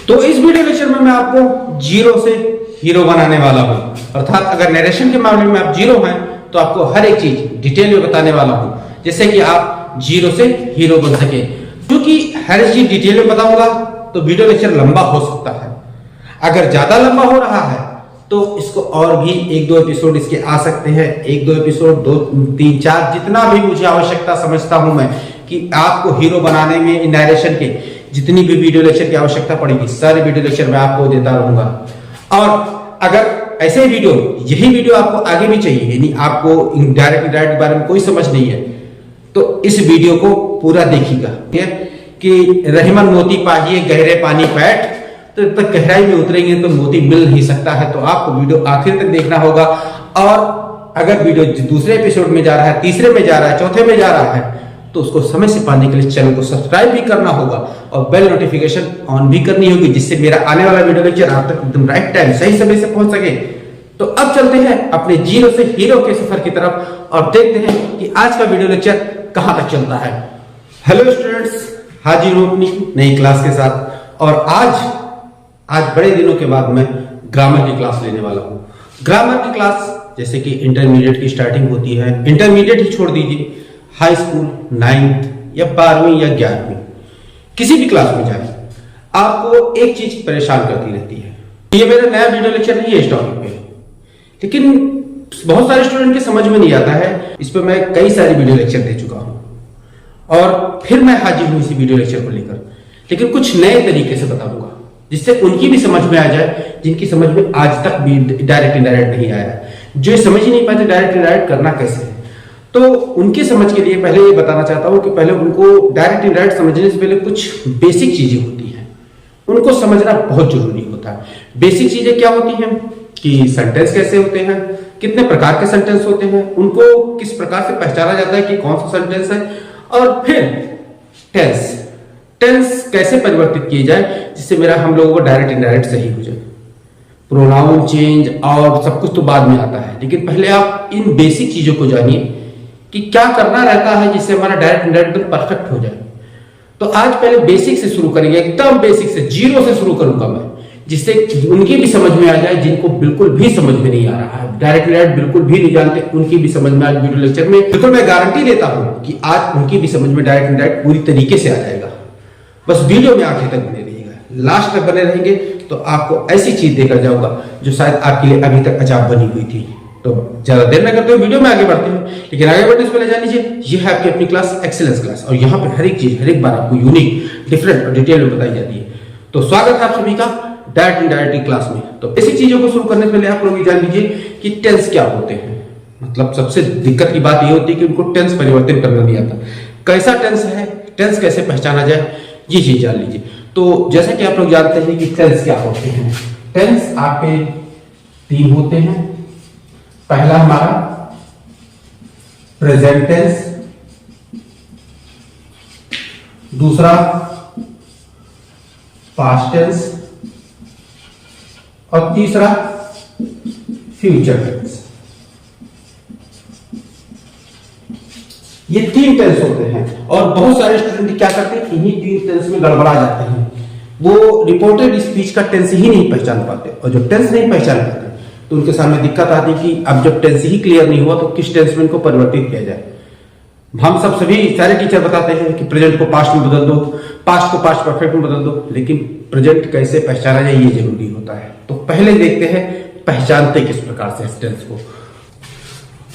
तो इस video lecture में मैं आपको जीरो से हीरो बनाने वाला हूं। अर्थात अगर नरेशन के मामले में आप जीरो हैं तो आपको हर एक चीज डिटेल में बताने वाला हूं, जिससे कि आप जीरो से हीरो बन सके। क्योंकि हर एक चीज डिटेल में बताऊंगा तो वीडियो लेक्चर लंबा हो सकता है। अगर ज्यादा लंबा हो रहा है तो इसको और भी एक दो एपिसोड इसके आ सकते हैं, एक दो एपिसोड, दो तीन चार, जितना भी मुझे आवश्यकता समझता हूं मैं कि आपको हीरो बनाने में नरेशन के जितनी भी वीडियो लेक्चर की आवश्यकता पड़ेगी सारे वीडियो लेक्चर मैं आपको देता रहूंगा। और अगर ऐसे वीडियो, यही वीडियो आपको आगे भी चाहिए, यानी आपको डायरेक्ट के बारे में कोई समझ नहीं है, तो इस वीडियो को पूरा देखिएगा कि रहीमन मोती पाहिए गहरे पानी पैठ, तो जब तक गहराई में उतरेंगे तो मोती मिल नहीं सकता है। तो आपको वीडियो आखिर तक देखना होगा। और अगर वीडियो दूसरे एपिसोड में जा रहा है, तीसरे में जा रहा है, चौथे में जा रहा है, तो उसको समय से पाने के लिए चैनल को सब्सक्राइब भी करना होगा और बेल नोटिफिकेशन ऑन भी करनी होगी, जिससे मेरा आने वाला वीडियो लेक्चर आप तक एकदम राइट टाइम सही समय से पहुंच सके। तो अब चलते हैं अपने जीरो से हीरो के सफर की तरफ और देखते हैं कि आज का वीडियो लेक्चर कहां तक चलता है। हेलो स्टूडेंट्स, हाजिर हूं अपनी नई क्लास के साथ। और आज बड़े दिनों के बाद मैं ग्रामर की क्लास लेने वाला हूं। ग्रामर की क्लास जैसे कि इंटरमीडिएट की स्टार्टिंग होती है, इंटरमीडिएट ही छोड़ दीजिए, हाई स्कूल 9th या 12वीं या 11वीं किसी भी क्लास में जाए, आपको एक चीज परेशान करती रहती है। ये मेरा नया वीडियो लेक्चर नहीं है इस टॉपिक पे, लेकिन बहुत सारे स्टूडेंट के समझ में नहीं आता है। इस पर मैं कई सारे वीडियो लेक्चर दे चुका हूं और फिर मैं हाजिर हूं इसी वीडियो लेक्चर को लेकर, लेकिन कुछ नए तरीके से बताऊंगा जिससे उनकी भी समझ में आ जाए, जिनकी समझ में आज तक भी डायरेक्ट इनडायरेक्ट नहीं आया, जो समझ ही नहीं पाते डायरेक्ट इनडायरेक्ट करना कैसे है। तो उनकी समझ के लिए पहले ये बताना चाहता हूं कि पहले उनको डायरेक्ट इनडायरेक्ट समझने से पहले कुछ बेसिक चीजें होती हैं, उनको समझना बहुत जरूरी होता है। बेसिक चीजें क्या होती हैं कि सेंटेंस कैसे होते हैं, कितने प्रकार के सेंटेंस होते हैं, उनको किस प्रकार से पहचाना जाता है कि कौन सा सेंटेंस है, और फिर टेंस कैसे परिवर्तित किए जाए जिससे मेरा हम लोगों को डायरेक्ट इनडायरेक्ट सही हो जाए। प्रोनाउन चेंज और सब कुछ तो बाद में आता है, लेकिन पहले आप इन बेसिक चीजों को जानिए कि क्या करना रहता है जिससे हमारा डायरेक्ट इनडायरेक्ट परफेक्ट हो जाए। तो आज पहले बेसिक से शुरू करेंगे, एकदम बेसिक से, जीरो से शुरू करूंगा मैं, जिससे उनकी भी समझ में आ जाए जिनको बिल्कुल भी समझ में नहीं आ रहा है, डायरेक्ट इनडायरेक्ट बिल्कुल भी नहीं जानते, उनकी भी समझ में आज वीडियो लेक्चर में बिल्कुल मैं गारंटी देता हूं कि आज उनकी भी समझ में डायरेक्ट इनडायरेक्ट पूरी तरीके से आ जाएगा। बस वीडियो में आखिर तक बने रहिएगा, लास्ट तक बने रहेंगे तो आपको ऐसी चीज देकर जाऊंगा जो शायद आपके लिए अभी तक अजाब बनी हुई थी। तो ज्यादा देर न करते हुए वीडियो में आगे बढ़ते हैं, लेकिन आगे बढ़ने से पहले जान लीजिए ये है आपकी अपनी क्लास एक्सीलेंस क्लास, और यहाँ पे हर एक चीज हर एक बार आपको यूनिक, डिफरेंट और डिटेल में बताई जाती है। तो स्वागत है आप सभी का डायरेक्ट इनडायरेक्ट क्लास में। तो बेसिक चीजों को शुरू करने से पहले आप लोग ये जान लीजिए कि टेंस क्या होते हैं। मतलब सबसे दिक्कत की बात ये होती है कि उनको टेंस परिवर्तन करना नहीं आता, कैसा टेंस है, टेंस कैसे पहचाना जाए, ये चीज जान लीजिए। तो जैसा कि आप लोग जानते हैं कि टेंस क्या होते हैं। टेंस आपके 3 होते हैं। पहला हमारा प्रेजेंट टेंस, दूसरा पास्ट टेंस और तीसरा फ्यूचर टेंस। ये 3 टेंस होते हैं और बहुत सारे स्टूडेंट क्या करते हैं, इन्हीं 3 टेंस में गड़बड़ा जाते हैं। वो रिपोर्टेड स्पीच का टेंस ही नहीं पहचान पाते, और जो टेंस नहीं पहचान पाते तो उनके सामने दिक्कत आती है कि अब जब टेंस ही क्लियर नहीं हुआ तो किस टेंस में इनको परिवर्तित किया जाए। हम सभी सारे टीचर बताते हैं कि प्रेजेंट को पास्ट में बदल दो, पास्ट को पास्ट परफेक्ट में बदल दो, लेकिन प्रेजेंट कैसे पहचाना जाए ये जरूरी होता है। तो पहले देखते हैं पहचानते किस प्रकार से इस टेंस को।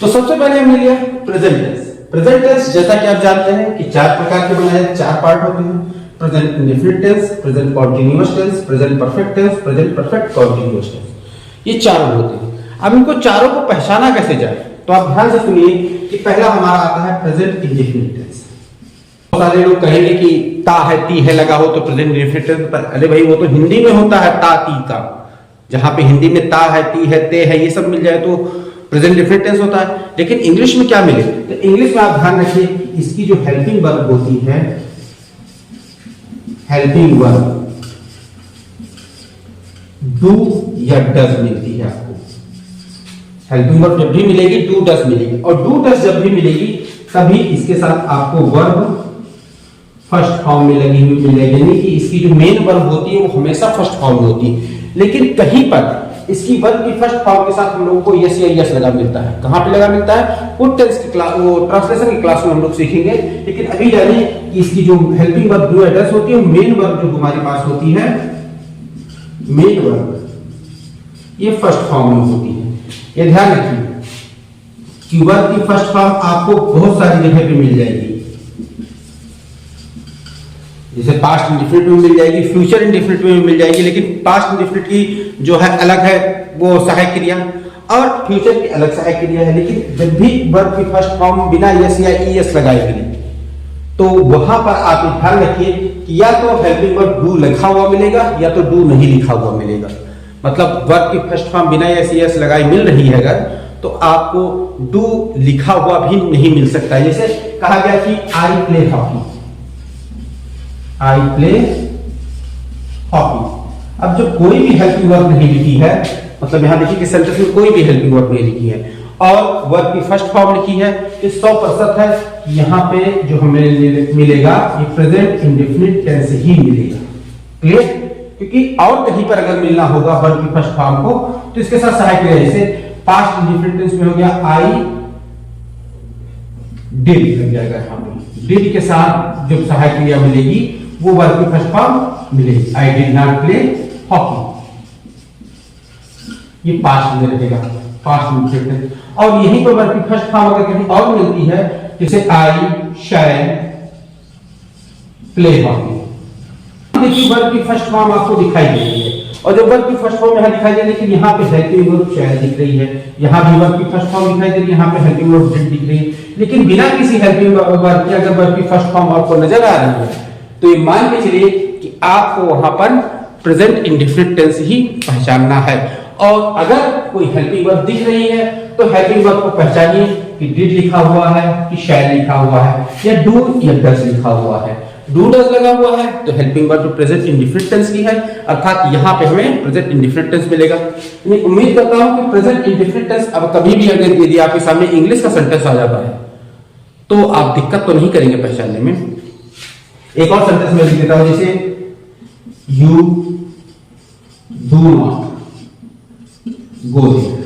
तो सबसे पहले हमने लिया प्रेजेंट टेंस। प्रेजेंट टेंस जैसा कि आप जानते हैं कि 4 प्रकार के बनाए, 4 पार्ट होते हैं। Present indefinite tense, present continuous tense, present perfect tense, present perfect continuous tense, ये 4 होते हैं। अब इनको चारों को पहचाना कैसे जाए, तो आप ध्यान से सुनिए कि पहला हमारा आता है प्रेजेंट इंडेफिनिट टेंस। बहुत सारे लोग कहेंगे कि ता है ती है लगा हो तो प्रेजेंट इंडेफिनिट टेंस, अरे भाई वो तो हिंदी में होता है ता ती का, जहां पे हिंदी में ता है ती है ते है ये सब मिल जाए तो प्रेजेंट इंडेफिनिट टेंस होता है। लेकिन इंग्लिश में क्या मिले, तो इंग्लिश में आप ध्यान रखिए कि इसकी जो हेल्पिंग वर्ब होती है, हेल्पिंग वर्ब डू या डज मिलती है आपको। हेल्पिंग वर्ब जब भी मिलेगी डू डज मिलेगी, और डू डज जब भी मिलेगी तभी इसके साथ आपको वर्ब फर्स्ट फॉर्म में लगी हुई मिलेगी, यानी कि इसकी जो मेन वर्ब होती है वो हमेशा फर्स्ट फॉर्म में होती है। लेकिन कहीं पर इसकी वर्ब की फर्स्ट फॉर्म के साथ हम लोगों को यस या यस लगा मिलता है। कहां पे लगा मिलता है? वो टेंस की क्लास, वो ट्रांसलेशन की क्लास में हम लोग सीखेंगे। लेकिन अभी जानिए कि इसकी जो हेल्पिंग वर्ब जो एड्रेस होती है, मेन वर्ब जो हमारे पास होती है, मेन वर्ब ये फर्स्ट फॉर्म में होती है। ये ध्यान रखिए कि वर्ब की फर्स्ट फॉर्म आपको बहुत सारी जगह पे मिल जाएगी, जैसे पास्ट इंडेफिनिट में मिल जाएगी, फ्यूचर इंडेफिनिट में मिल जाएगी। लेकिन पास्ट इंडेफिनिट की जो है अलग है, वो सहायक क्रिया, और फ्यूचर की अलग सहायक क्रिया है। लेकिन जब भी वर्ब की फर्स्ट फॉर्म बिना यस या ईएस लगाए गए तो वहां पर आप ध्यान रखिए कि या तो हेल्पिंग वर्ब डू लिखा हुआ मिलेगा या तो डू नहीं लिखा हुआ मिलेगा। मतलब वर्ब की फर्स्ट फॉर्म बिना यस ईएस लगाए मिल रही है अगर, तो आपको डू लिखा हुआ भी नहीं मिल सकता है। जैसे कहा गया कि I play hockey, I play hockey. अब जब कोई भी हेल्पिंग वर्ब नहीं लिखी है, मतलब यहां देखिए कि सेंटेंस में कोई भी हेल्पिंग वर्ब नहीं लिखी है और वर्ब की फर्स्ट फॉर्म लिखी है, तो 100% है कि यहां पे जो हमें मिलेगा ये प्रेजेंट इंडेफिनिट टेंस ही मिलेगा। क्लियर? क्योंकि और कहीं पर अगर मिलना होगा वर्ब की फर्स्ट फॉर्म को तो इसके साथ सहायक क्रिया, जैसे पास्ट इंडेफिनिट टेंस में हो गया आई डिड लग जाएगा। यहां पे डिड के साथ जो सहायक क्रिया मिलेगी वो वर्ब की फर्स्ट फॉर्म मिलेगी, I did not play hockey. ये पास्ट में रहेगा, पास्ट इंडेफिनिट। और यहीं पर वर्ब की फर्स्ट फॉर्म अगर कहीं और मिलती है, जैसे आई शैल प्ले हॉकी, देखिए वर्ब की फर्स्ट फॉर्म आपको दिखाई दे रही है, और जब वर्ब की फर्स्ट फॉर्म यहां दिखाई दे रही है, लेकिन यहां पे हेल्पिंग वर्ब शैल दिख रही है, यहां भी वर्ब की फर्स्ट फॉर्म दिखाई दे रही है, यहां पे हेल्पिंग वर्ब डिड दिख रही है। लेकिन बिना किसी हेल्पिंग वर्ब के अगर वर्ब की फर्स्ट फॉर्म आपको नजर आ रही है तो ये मान के चलिए कि आपको वहां पर प्रेजेंट इंडेफिनिट टेंस ही पहचानना है। और अगर कोई हेल्पिंग वर्ब दिख रही है तो हेल्पिंग वर्ब को पहचानिए कि डिड लिखा हुआ है कि शैल लिखा हुआ है या डू या डज लिखा हुआ है। डू डज लगा हुआ है तो helping verb present indefinite tense की है, अर्थात यहां पे हमें प्रेजेंट इंडेफिनिट टेंस मिलेगा। मैं उम्मीद करता हूं कि प्रेजेंट इंडेफिनिट टेंस अब कभी भी अगर यदि आपके सामने इंग्लिश का सेंटेंस आ जाता है तो आप दिक्कत तो नहीं करेंगे पहचानने में। एक और सेंटेंस में लिख देता हूं, जैसे you do not go there.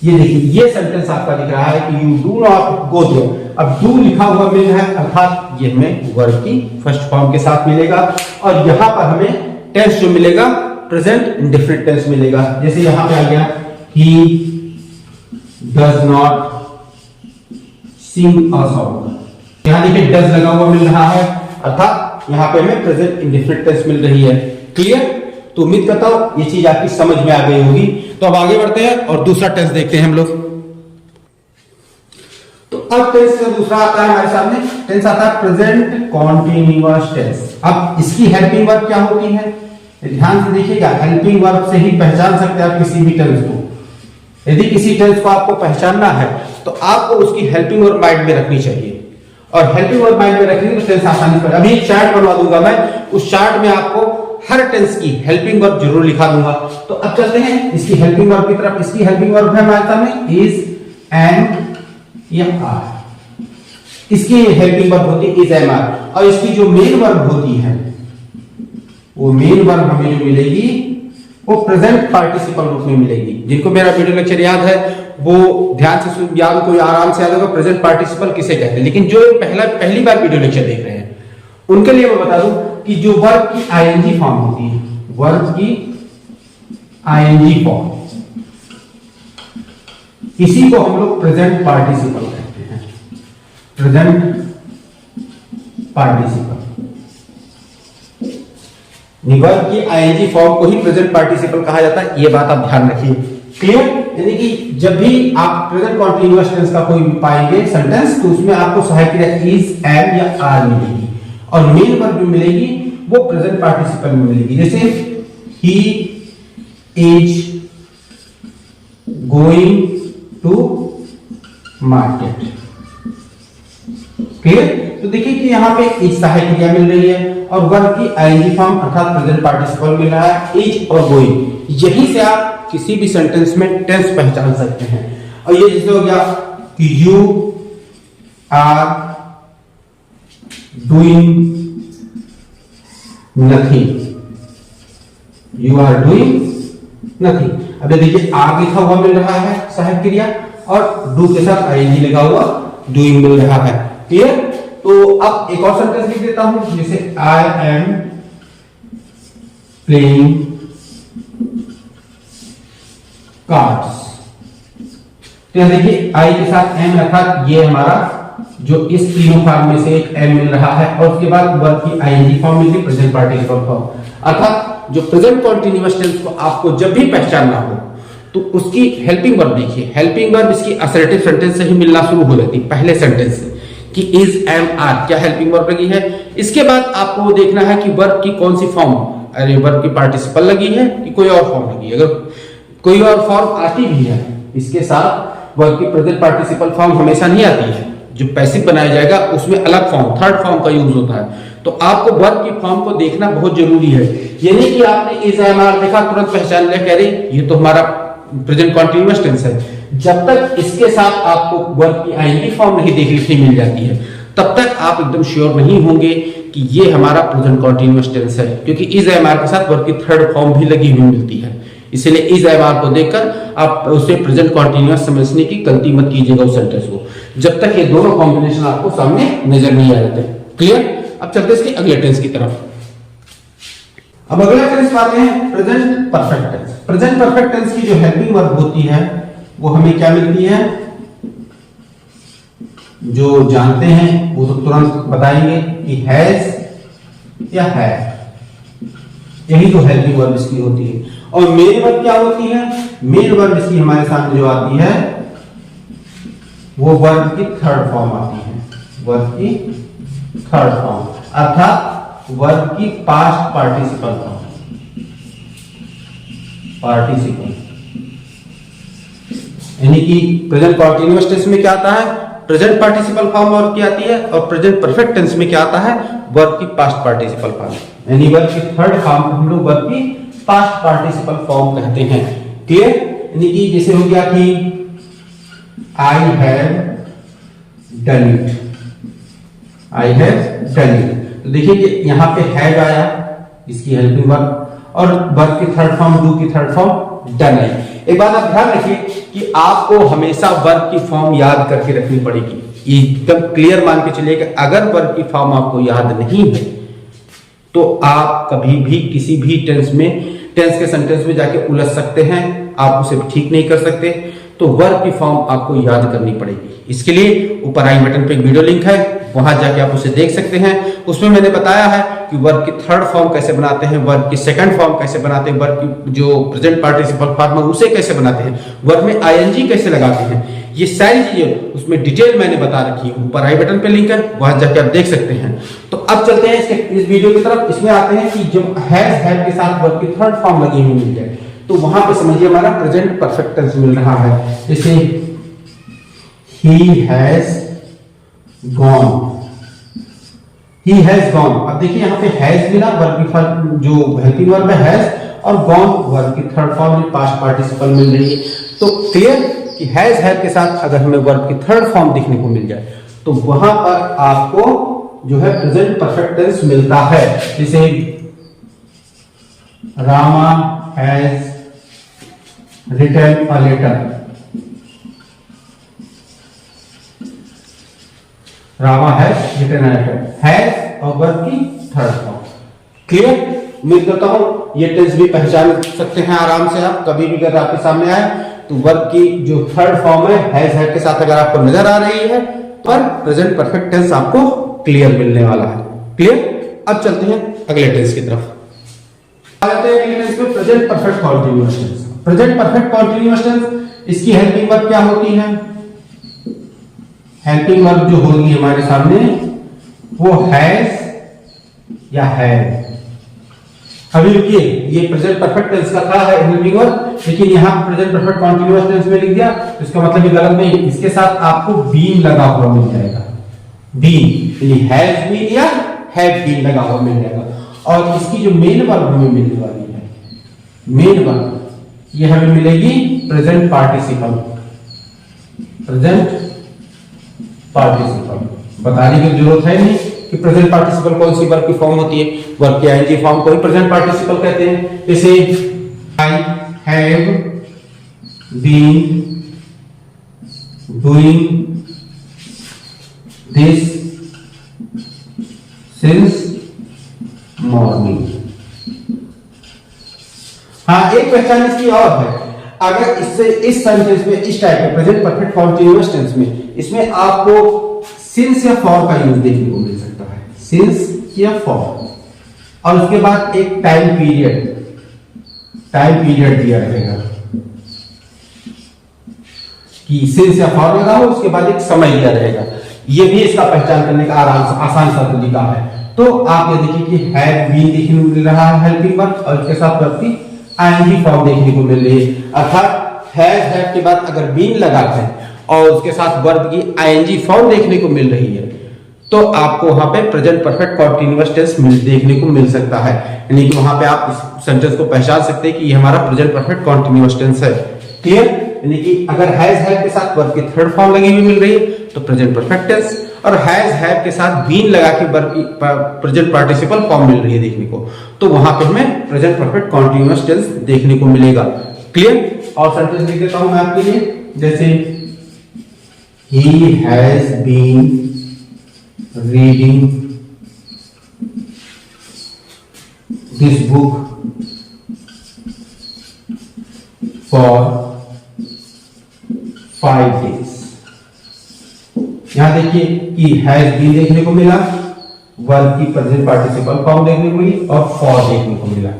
ये देखिए ये सेंटेंस आपका दिख रहा है कि you do not go there. अब डू लिखा हुआ मिल रहा है, अर्थात ये हमें वर्ब की फर्स्ट फॉर्म के साथ मिलेगा, और यहां पर हमें टेंस जो मिलेगा प्रेजेंट इंडेफिनिट टेंस मिलेगा। जैसे यहां पे आ गया he does not sing a song, यहां देखिए डज लगा हुआ मिल रहा है, अर्थात यहां पे हमें प्रेजेंट इंडेफिनिट टेंस मिल रही है। क्लियर? तो उम्मीद करता हूं ये चीज आपकी समझ में आ गई होगी। तो अब आगे बढ़ते हैं और दूसरा टेंस देखते हैं हम लोग। तो अब टेंस का दूसरा आता है हमारे सामने, टेंस आता है प्रेजेंट कॉन्टिन्यूअस टेंस। अब इसकी हेल्पिंग वर्ब क्या होती है? ध्यान से देखिएगा, हेल्पिंग वर्ब से ही पहचान सकते हैं आप किसी भी टेंस को। यदि किसी टेंस को आपको पहचानना है तो आपको उसकी हेल्पिंग वर्ब माइंड में रखनी चाहिए, और हेल्पिंग वर्ब माइंड में रखेंगे तो टेंस आसानी से। अभी एक चार्ट बनवा दूंगा मैं, उस चार्ट में आपको हर टेंस की हेल्पिंग वर्ब जरूर लिखा दूंगा। तो अब चलते हैं इसकी हेल्पिंग वर्ब की तरफ। इसकी हेल्पिंग वर्ब है हमारे सामने इज, एम या आर। इसकी हेल्पिंग वर्ब होती है इज, एम, आर, और इसकी जो मेन वर्ब होती है वो मेन वर्ब हमें जो मिलेगी वो प्रेजेंट पार्टिसिपल रूप में मिलेगी। जिनको मेरा वीडियो लेक्चर याद है वो ध्यान से याद, कोई आराम से याद होगा प्रेजेंट पार्टिसिपल किसे कहते हैं। लेकिन जो पहली बार वीडियो लेक्चर देख रहे हैं उनके लिए मैं बता दूं कि जो वर्ब की आईएनजी फॉर्म होती है, वर्ब की आईएनजी फॉर्म, इसी को हम लोग प्रेजेंट पार्टिसिपल कहते हैं। प्रेजेंट पार्टिसिपल, वर्ब की आईएनजी फॉर्म को ही प्रेजेंट पार्टिसिपल कहा जाता है। ये बात आप ध्यान रखिए। क्लियर? यानी कि जब भी आप प्रेजेंट कॉन्टिन्यूअस टेंस का कोई पाएंगे सेंटेंस तो उसमें आपको सहायक क्रिया इज, एम या आर मिलेगी, और मेन वर्ब जो मिलेगी वो प्रेजेंट पार्टिसिपल में मिलेगी। जैसे he is going to market. Clear? तो देखिए कि यहां पे इज सहायक क्रिया मिल रही है और वर्ब की आईएनजी फॉर्म अर्थात प्रेजेंट पार्टिसिपल मिल रहा है, इज और गोइंग। यहीं से आप किसी भी सेंटेंस में टेंस पहचान सकते हैं। और ये जैसे हो गया कि you are doing nothing, you are doing nothing. अब देखिए आर लिखा हुआ मिल रहा है सहायक क्रिया और डू के साथ आईएनजी लिखा हुआ डूइंग मिल रहा है। क्लियर? तो अब एक और सेंटेंस लिख देता हूं, जैसे आई एम प्लेइंग कार्ड्स। तो देखिए आई के साथ एम अर्थात ये हमारा जो इस तीनों फॉर्म में से एक एम मिल रहा है और उसके बाद वर्ब की आईएनजी फॉर्म मिल गई, प्रेजेंट पार्टिसिपल फॉर्म। अर्थात जो प्रेजेंट कंटीन्यूअस टेंस को आपको जब भी पहचानना हो तो उसकी हेल्पिंग वर्ब देखिए, हेल्पिंग वर्ब इसकी असर्टिव सेंटेंस से ही मिलना शुरू हो जाती है, पहले सेंटेंस से कि इज एम आर क्या हेल्पिंग वर्ब लगी है। इसके बाद आपको देखना है कि वर्ब की कौन सी फॉर्म, अरे वर्ब की पार्टिसिपल लगी है कि कोई और फॉर्म लगी है। अगर कोई और फॉर्म आती भी है इसके साथ वर्ब की प्रेजेंट पार्टिसिपल फॉर्म हमेशा नहीं आती है, जो पैसिव बनाया जाएगा उसमें अलग फॉर्म, थर्ड फॉर्म का यूज होता है। तो आपको वर्ब की फॉर्म को देखना बहुत जरूरी है। ये नहीं कि आपने इज एम आर देखा तुरंत पहचान लिया, कह रही ये तो हमारा प्रेजेंट कंटीन्यूअस टेंस है। जब तक इसके साथ आपको वर्ब की आईएनजी फॉर्म नहीं देख लिखी मिल जाती है तब तक आप एकदम श्योर नहीं होंगे कि ये हमारा प्रेजेंट कंटीन्यूअस टेंस है, क्योंकि इज एम आर के साथ वर्ब की थर्ड फॉर्म भी लगी हुई मिलती है। इसलिए इज एम आर को देखकर आप उसे प्रेजेंट कंटीन्यूअस समझने की गलती मत कीजिएगा उस सेंटेंस को, जब तक ये दोनों कॉम्बिनेशन आपको सामने नजर नहीं आ जाते। क्लियर? अब चलते हैं इसके अगले टेंस की तरफ। अब अगला टेंस आते हैं present perfect tense. Present perfect tense की जो हेल्पिंग वर्ब होती है वो हमें क्या मिलती है, जो जानते हैं वो तो तुरंत बताएंगे कि हैज या हैव, यही तो हेल्पिंग वर्ब इसकी होती है। और मेन वर्ब क्या होती है, मेन वर्ब इसकी हमारे सामने जो आती है वो वर्ब की थर्ड फॉर्म आती है, वर्ब की थर्ड फॉर्म अर्थात वर्ब की पास्ट पार्टिसिपल फॉर्म, पार्टिसिपल। यानी कि प्रेजेंट कंटीन्यूअस टेंस में क्या आता है, प्रेजेंट पार्टिसिपल फॉर्म वर्ब की आती है, और प्रेजेंट परफेक्ट टेंस में क्या आता है, वर्ब की पास्ट पार्टिसिपल फॉर्म। यानी वर्ब की थर्ड फॉर्म को हम लोग वर्ब की पास्ट पार्टिसिपल फॉर्म कहते हैं। क्लियर? यानी कि जैसे हो गया कि I have done it, I have done it. तो देखिए कि यहां पे हैव आया इसकी हेल्पिंग वर्ब और वर्ब की थर्ड फॉर्म डू की थर्ड फॉर्म डन है। एक बात आप ध्यान रखिए कि आपको हमेशा वर्ब की फॉर्म याद करके रखनी पड़ेगी। एकदम क्लियर मान के चलिए कि अगर वर्ब की फॉर्म आपको याद नहीं है तो आप कभी भी किसी भी टेंस के सेंटेंस में जाके उलझ सकते हैं, आप उसे ठीक नहीं कर सकते। तो वर्ब की फॉर्म आपको याद करनी पड़ेगी। इसके लिए ऊपर आई बटन पे एक वीडियो लिंक है, वहां जाके आप उसे देख सकते हैं। उसमें मैंने बताया है कि वर्ब की थर्ड फॉर्म कैसे बनाते हैं, वर्ब की सेकंड फॉर्म कैसे बनाते हैं, वर्ब की जो प्रेजेंट पार्टिसिपल फॉर्म है उसे कैसे बनाते हैं, वर्ब में आईएनजी कैसे लगाते हैं, ये सारी चीजें उसमें डिटेल मैंने बता रखी है। ऊपर आई बटन पे लिंक है, वहां जाके आप देख सकते हैं। तो अब चलते हैं इस वीडियो की तरफ। इसमें आते हैं कि जब हैव के साथ वर्ब की थर्ड फॉर्म लगी हुई मिल जाए तो वहां पे समझिए हमारा प्रेजेंट परफेक्ट टेंस मिल रहा है। जैसे he has gone, he has gone. अब देखिए यहां पे हैज मिला, वर्ब की जो हेल्पिंग वर्ब है हैज, और गॉन वर्ब की थर्ड फॉर्म में पास्ट पार्टिसिपल मिल रही है। तो क्लियर कि हैज हैव के साथ अगर हमें वर्ब की थर्ड फॉर्म देखने को मिल जाए तो वहां पर आपको जो है प्रेजेंट परफेक्ट टेंस मिलता है। जैसे Rama has written a letter, Rama has written a letter, has और वर्ब की थर्ड फॉर्म। क्लियर? उम्मीद करता हूं ये टेंस भी पहचान सकते हैं आराम से आप। कभी भी अगर आपके सामने आए तो वर्ब की जो थर्ड फॉर्म है हैज के साथ अगर आपको नजर आ रही है तो प्रेजेंट परफेक्ट टेंस आपको क्लियर मिलने वाला है। क्लियर? अब चलते हैं अगले टेंस की तरफ। अगले टेंस में present perfect continuous tense. Present perfect continuous tense, इसकी हेल्पिंग वर्ब क्या होती है, हेल्पिंग वर्ब जो होगी हमारे सामने वो हैज या हैव। अभी रुकिए, ये प्रेजेंट परफेक्ट टेंस का था है हेल्पिंग वर्ब, लेकिन यहां प्रेजेंट परफेक्ट कंटीन्यूअस टेंस में लिख दिया तो इसका मतलब ये गलत नहीं। इसके साथ आपको बीन लगा हुआ मिल जाएगा, बीन, यानी हैज बीन या हैव बीन लगा हुआ मिल जाएगा। और इसकी जो मेन वर्ब हमें मिलने वाली है, मेन वर्ब ये हमें मिलेगी प्रेजेंट पार्टिसिपल, प्रेजेंट पार्टिसिपल। बताने की जरूरत है नहीं कि प्रेजेंट पार्टिसिपल कौन सी वर्ब की फॉर्म होती है, वर्ब की आईएनजी फॉर्म को ही प्रेजेंट पार्टिसिपल कहते हैं। जैसे I have been doing this since morning. हाँ, एक पहचान इसकी और है, अगर इससे इस सेंटेंस में इस टाइप के प्रेजेंट परफेक्ट कंटीन्यूअस टेंस में इसमें आपको सिंस या फॉर का यूज देखने को मिल सकता है, सिंस या फॉर, और उसके बाद एक टाइम पीरियड दिया रहेगा कि सिंस या फॉर लगा हो, उसके बाद एक समय दिया रहेगा। ये भी इसका पहचान करने का आसान सा तरीका है। तो आप ये देखिए कि हैव बीन देखने को मिल रहा है हेल्पिंग वर्ब, और उसके साथ वर्ब की आईएनजी फॉर्म देखने को मिल रही है, अर्थात हैव के बाद अगर बीन लगा है और उसके साथ वर्ब की आईएनजी फॉर्म देखने को मिल रही है, तो आपको वहां पे प्रेजेंट परफेक्ट कंटीन्यूअस टेंस देखने को मिल सकता है। यानी कि वहां पे आप इस सेंटेंस को पहचान सकते हैं कि ये हमारा प्रेजेंट परफेक्ट कंटीन्यूअस टेंस है। क्लियर? यानी कि अगर हैज के साथ वर्ब की थर्ड फॉर्म लगी हुई मिल रही है तो प्रेजेंट परफेक्ट टेंस, और हैव के साथ बीन लगा के वर्ब की प्रेजेंट पार्टिसिपल फॉर्म मिल रही है देखने को, तो वहां पे हमें प्रेजेंट परफेक्ट कंटीन्यूअस टेंस देखने को मिलेगा। क्लियर? और सेंटेंस लिख देता हूं मैं आपके लिए, जैसे he has been reading this book for 5 days। यहां देखिए कि हैज बीन देखने को मिला, वर्ब की प्रेजेंट पार्टिसिपल फॉर्म देखने को मिली, और फॉर देखने को मिला,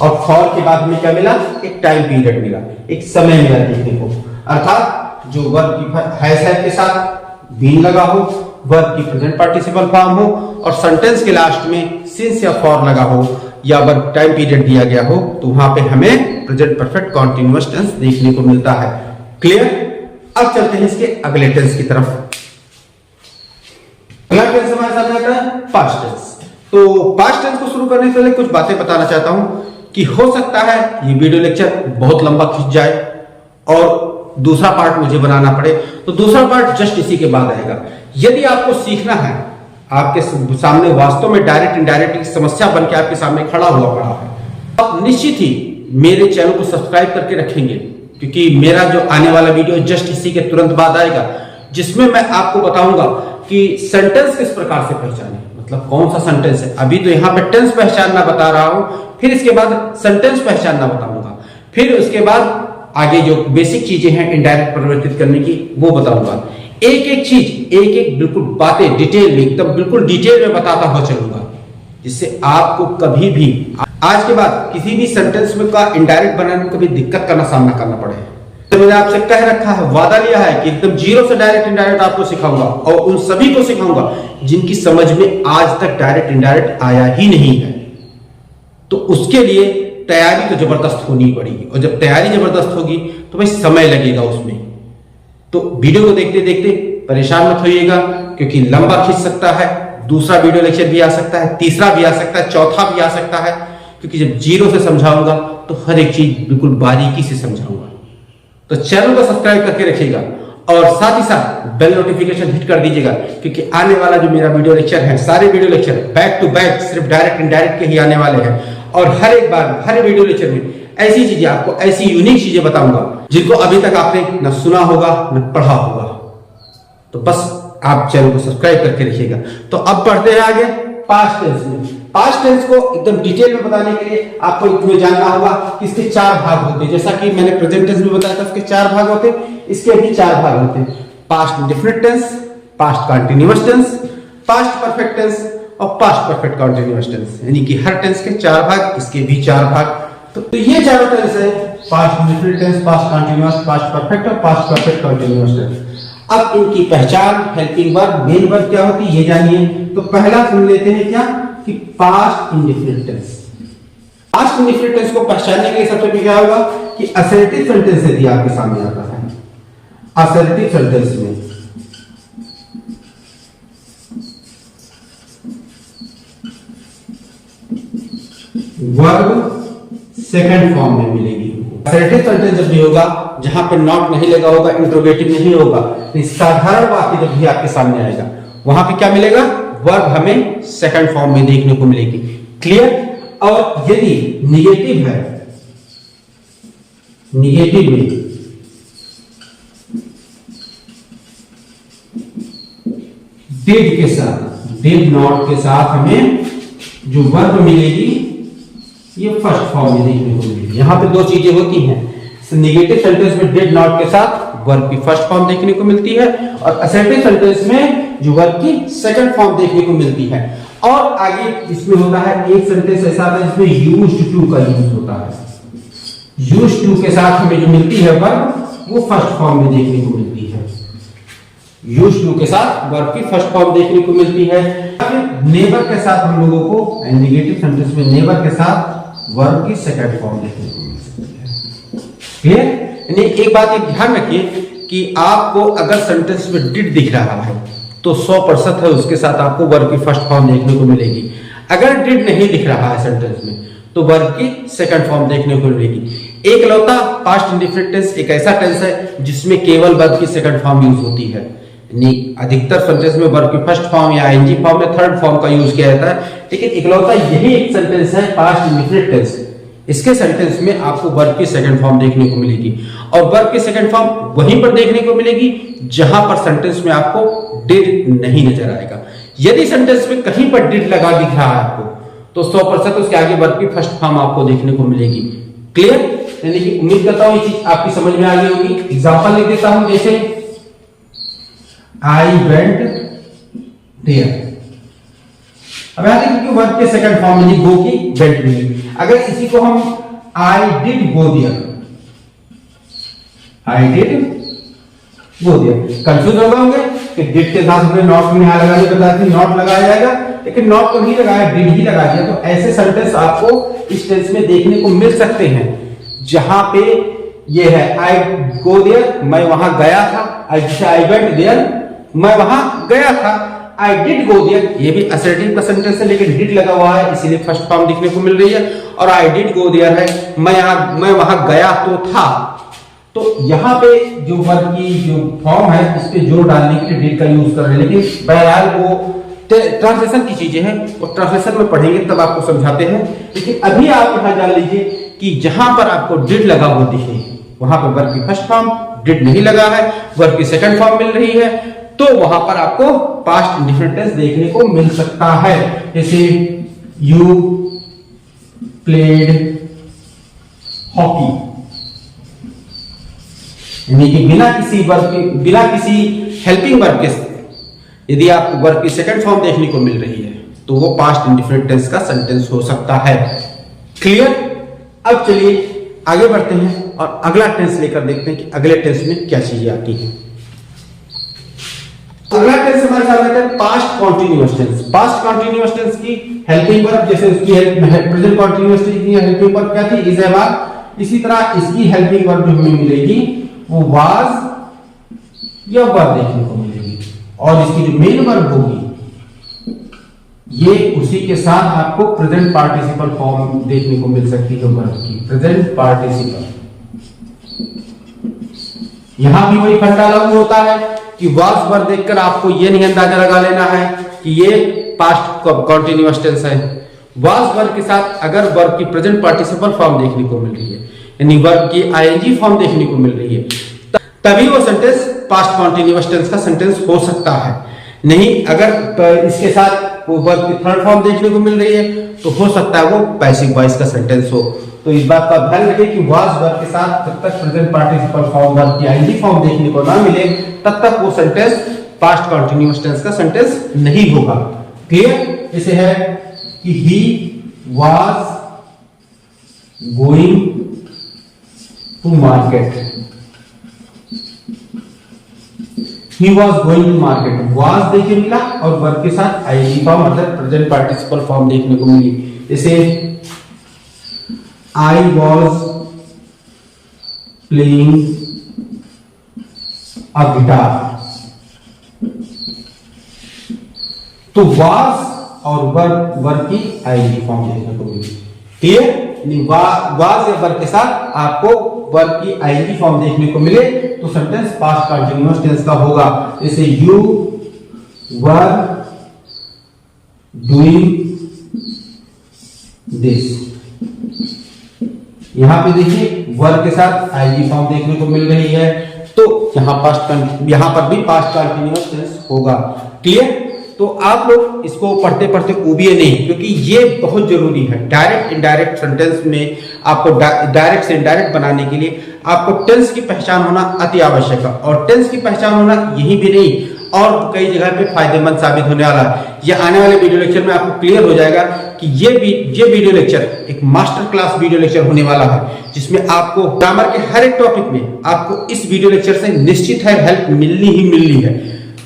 और फॉर के बाद में क्या मिला, एक टाइम पीरियड मिला, एक समय मिला देखने को। अर्थात जो वर्ब की हैज के साथ बीन लगा हो, वर्ब की प्रेजेंट पार्टिसिपल फॉर्म हो, और सेंटेंस के लास्ट में सिंस या फॉर लगा हो, या वर्ब टाइम पीरियड दिया गया हो, तो वहां पे हमें प्रेजेंट परफेक्ट कंटीन्यूअस टेंस देखने को मिलता है। क्लियर? अब चलते हैं इसके अगले टेंस की तरफ। अगला टेंस हमारे साथ आता है पास्ट टेंस। तो पास्ट टेंस को शुरू करने से पहले कुछ बातें बताना चाहता हूं कि हो सकता है ये वीडियो लेक्चर बहुत लंबा खिंच जाए और दूसरा पार्ट मुझे बनाना पड़े, तो दूसरा पार्ट जस्ट इसी के बाद आएगा। यदि आपको सीखना है, आपके सामने वास्तव में डायरेक्ट इनडायरेक्ट समस्या बन के आपके सामने खड़ा हुआ पड़ा है, आप निश्चित ही मेरे चैनल को सब्सक्राइब करके रखेंगे, क्योंकि मेरा जो आने वाला वीडियो जस्ट इसी के तुरंत बाद आएगा, जिसमें मैं आपको बताऊंगा कि सेंटेंस किस प्रकार से पहचाने, मतलब कौन सा सेंटेंस है। अभी तो यहाँ पे टेंस पहचानना बता रहा हूं, फिर इसके बाद सेंटेंस पहचानना बताऊंगा, फिर उसके बाद आगे जो बेसिक चीजें हैं इनडायरेक्ट परिवर्तित करने की वो बताऊंगा। एक एक चीज, एक एक बिल्कुल बातें डिटेल में, एकदम बिल्कुल डिटेल में बताता हुआ चलूंगा, जिससे आपको कभी भी आज के बाद किसी भी सेंटेंस में का इनडायरेक्ट बनाने में कभी दिक्कत का सामना करना पड़े। तो मैंने आपसे कह रखा है, वादा लिया है कि एकदम जीरो से डायरेक्ट इनडायरेक्ट आपको सिखाऊंगा, और उन सभी को सिखाऊंगा जिनकी समझ में आज तक डायरेक्ट इनडायरेक्ट आया ही नहीं है। तो उसके लिए तैयारी तो जबरदस्त होनी पड़ेगी, और जब तैयारी जबरदस्त होगी तो भाई समय लगेगा उसमें। तो वीडियो को देखते देखते परेशान मत होइएगा, क्योंकि लंबा खींच सकता है, दूसरा वीडियो लेक्चर भी आ सकता है, तीसरा भी आ सकता है, चौथा भी आ सकता है, क्योंकि जब जीरो से समझाऊंगा तो हर एक चीज बिल्कुल बारीकी से समझाऊंगा। तो चैनल को सब्सक्राइब करके रखिएगा, और साथ ही साथ बेल नोटिफिकेशन हिट कर दीजिएगा, क्योंकि आने वाला जो मेरा वीडियो लेक्चर है, सारे video lecture back to back सिर्फ डायरेक्ट इनडायरेक्ट के ही आने वाले हैं, और हर एक बार हर वीडियो लेक्चर में ऐसी चीजें, आपको ऐसी यूनिक चीजें बताऊंगा जिनको अभी तक आपने न सुना होगा न पढ़ा होगा। तो बस आप चैनल को सब्सक्राइब करके रखिएगा। तो अब पढ़ते हैं आगे पास्ट टेंस में। पास्ट टेंस को एकदम डिटेल में बताने के लिए आपको इसमें जानना होगा कि इसके 4 भाग होते हैं। जैसा कि मैंने प्रेजेंट टेंस में बताया था, इसके 4 भाग होते हैं, इसके भी 4 भाग होते हैं। Past indefinite tense, past continuous tense, past perfect tense और पास्ट परफेक्ट कंटीन्यूअस टेंस। यानी कि हर टेंस के 4 भाग, इसके भी 4 भाग। तो ये चारों टेंस है, past indefinite tense, past continuous, past perfect और पास्ट परफेक्ट कंटीन्यूअस टेंस। अब इनकी पहचान, हेल्पिंग वर्ब, मेन वर्ब क्या होती है ये जानिए। तो पहला सुन लेते हैं क्या, कि past indefinite tense. Past indefinite tense को पहचानने के लिए सबसे पहले क्या होगा कि असर्टिव सेंटेंस यदि आपके सामने आता है, असर्टिव सेंटेंस में वर्ब सेकंड फॉर्म में मिलेगी। असर्टिव सेंटेंस जब भी होगा जहां पे नॉट नहीं लगा होगा, इंट्रोगेटिव नहीं होगा, साधारण वाक्य जब भी आपके सामने आएगा वहां पे क्या मिलेगा, वर्ब हमें सेकंड फॉर्म में देखने को मिलेगी। क्लियर? और यदि निगेटिव है, निगेटिव में डिड के साथ, डिड नॉट के साथ हमें जो वर्ब मिलेगी ये फर्स्ट फॉर्म में देखने को मिलेगी। यहां पे दो चीजें होती हैं, निगेटिव सेंटेंस में डिड नॉट के साथ वर्ब की फर्स्ट फॉर्म देखने को मिलती है और असर्टिव सेंटेंस में जो वर्ब की सेकंड फॉर्म देखने को मिलती है। और आगे इसमें होता है एक सेंटेंस ऐसा आता है जिसमें यूज्ड टू का यूज होता है। यूज्ड टू के साथ हमें जो मिलती है वर्ब वो फर्स्ट फॉर्म में देखने को मिलती है। यूज्ड टू के साथ वर्ब की फर्स्ट फॉर्म देखने को मिलती है। नेवर के साथ हम लोगों को नेगेटिव सेंटेंस में नेवर के साथ वर्ब की सेकंड फॉर्म देखने को मिल सकती है। क्लियर? यानी एक बात ये ध्यान रखिए कि आपको अगर सेंटेंस में डिड दिख रहा है तो 100% है उसके साथ आपको वर्ब की फर्स्ट फॉर्म देखने को मिलेगी। अगर डिड नहीं दिख रहा है सेंटेंस में तो वर्ब की सेकंड फॉर्म देखने को मिलेगी। एक लौता पास्ट इंडेफिनिट टेंस एक ऐसा टेंस है जिसमें केवल वर्ब की सेकंड फॉर्म यूज होती है। अधिकतर सेंटेंस में वर्ब की फर्स्ट फॉर्म या आईएनजी फॉर्म में थर्ड फॉर्म का यूज किया जाता है, लेकिन इकलौता यही एक सेंटेंस है पास्ट इंडेफिनिट टेंस, इसके सेंटेंस में आपको वर्ब की सेकंड फॉर्म देखने को मिलेगी। और वर्ब की सेकंड फॉर्म वहीं पर देखने को मिलेगी जहां पर सेंटेंस में आपको डिड नहीं नजर आएगा। यदि सेंटेंस में कहीं पर डिड लगा दिख रहा है आपको तो 100% उसके आगे वर्ब की फर्स्ट फॉर्म आपको देखने को मिलेगी। क्लियर? यानी कि उम्मीद करता हूं ये चीज आपकी समझ में आ गई होगी। एग्जांपल लिख देता हूं, जैसे I went there। अब यहां देखिए कि वर्ब के सेकंड फॉर्म में गो की वेंट मिली। अगर इसी को हम I did go there, I did go there, confuse हो गए कि डिड के साथ हमने नॉट में यहां लगाने के बाद नॉट लगाया जाएगा, लेकिन नॉट तो नहीं लगाया, डिड ही लगा दिया। तो ऐसे सेंटेंस आपको इस टेंस में देखने को मिल सकते हैं जहां पे ये है I go there, मैं वहां गया था। I went there, मैं वहां गया था। I did go there, ये भी असर्टिव का सेंटेंस है लेकिन डिड लगा हुआ है इसीलिए फर्स्ट फॉर्म दिखने को मिल रही है। और I did go there है, मैं वहां गया तो था। तो यहाँ पे जो वर्ब की जो फॉर्म है इस पे जोर डालने के लिए डिड का यूज कर रहे हैं, लेकिन बहरहाल वो ट्रांसलेशन की चीजें हैं, वो ट्रांसलेशन में पढ़ेंगे तब आपको समझाते हैं। लेकिन अभी आप यहाँ जान लीजिए कि जहां पर आपको डिड लगा हुआ दिखे वहां पर वर्ब की फर्स्ट फॉर्म, डिड नहीं लगा है, वर्ब की सेकंड फॉर्म मिल रही है, तो वहां पर आपको पास्ट इंडेफिनिट टेंस देखने को मिल सकता है। जैसे यू प्लेड हॉकी, यानी कि बिना किसी हेल्पिंग वर्ब के यदि आपको वर्ब की सेकंड फॉर्म देखने को मिल रही है तो वो पास्ट इंडेफिनिट टेंस का सेंटेंस हो सकता है। क्लियर? अब चलिए आगे बढ़ते हैं और अगला टेंस लेकर देखते हैं कि अगले टेंस में क्या चीजें आती हैं। अगला टेंस हमारे सामने है past continuous tense. Past continuous tense की हेल्पिंग वर्ब जैसे उसकी प्रेजेंट कॉन्टिन्यूअस टेंस की हेल्पिंग वर्ब क्या थी? इज है वाज। इसी तरह इसकी हेल्पिंग वर्ब जो हमें मिलेगी वो वाज या वर देखने को मिलेगी। और इसकी जो मेन वर्ब होगी ये उसी के साथ आपको प्रेजेंट पार्टिसिपल फॉर्म देखने को मिल सकती है वर्ब की, प्रेजेंट पार्टिसिपल। यहां भी वही फंडा लागू होता है कि वाज वर्ब देखकर आपको ये नहीं अंदाजा लगा लेना है कि ये पास्ट कॉन्टिन्यूअस टेंस है। वाज वर्ब के साथ अगर वर्ब की प्रेजेंट पार्टिसिपल फॉर्म देखने को मिल रही है, यानी वर्ब की आईएनजी फॉर्म देखने को मिल रही है, तभी वो सेंटेंस पास्ट कॉन्टिन्यूअस टेंस का सेंटेंस हो सकता है। नहीं अगर इसके साथ वो वर्ब की थर्ड फॉर्म देखने को मिल रही है तो हो सकता है वो पैसिव वॉइस का सेंटेंस हो। तो इस बात का ध्यान रखें कि वाज वर्ब के साथ जब तक प्रेजेंट पार्टिसिपल फॉर्म वर्ब की आईएनजी फॉर्म देखने को ना मिले तब तक वो सेंटेंस पास्ट कॉन्टिन्यूअस टेंस का सेंटेंस नहीं होगा। क्लियर? जैसे है कि he was going to market, he was going to market, was देखिए मिला और वर्ब के साथ आईएनजी फॉर्म मतलब प्रेजेंट पार्टिसिपल फॉर्म देखने को मिली। जैसे I was playing a guitar, तो was और वर्ब की आईएनजी फॉर्म देखने को मिली। क्लियर? वाज या वर्ब के साथ आपको वर्ब की आईएनजी फॉर्म देखने को मिले तो सेंटेंस पास्ट कंटीन्यूअस टेंस का होगा। जैसे यू वर डूइंग दिस। यहां पे देखिए वर्ब के साथ आईजी फॉर्म देखने को मिल रही है, तो यहां पर भी पास्ट कंटीन्यूअस टेंस होगा। क्लियर? तो आप लोग इसको पढ़ते पढ़ते ऊबिए नहीं, क्योंकि ये बहुत जरूरी है। डायरेक्ट इनडायरेक्ट सेंटेंस में आपको डायरेक्ट से इनडायरेक्ट बनाने के लिए आपको टेंस की पहचान होना अति आवश्यक है। और टेंस की पहचान होना यही भी नहीं, और कई जगह पे फायदेमंद साबित होने वाला है। ये आने वाले वीडियो लेक्चर में आपको क्लियर हो जाएगा कि ये वीडियो लेक्चर एक मास्टर क्लास वीडियो लेक्चर होने वाला है, जिसमें आपको ग्रामर के हर एक टॉपिक में आपको इस वीडियो लेक्चर से निश्चित है हेल्प मिलनी ही मिलनी है।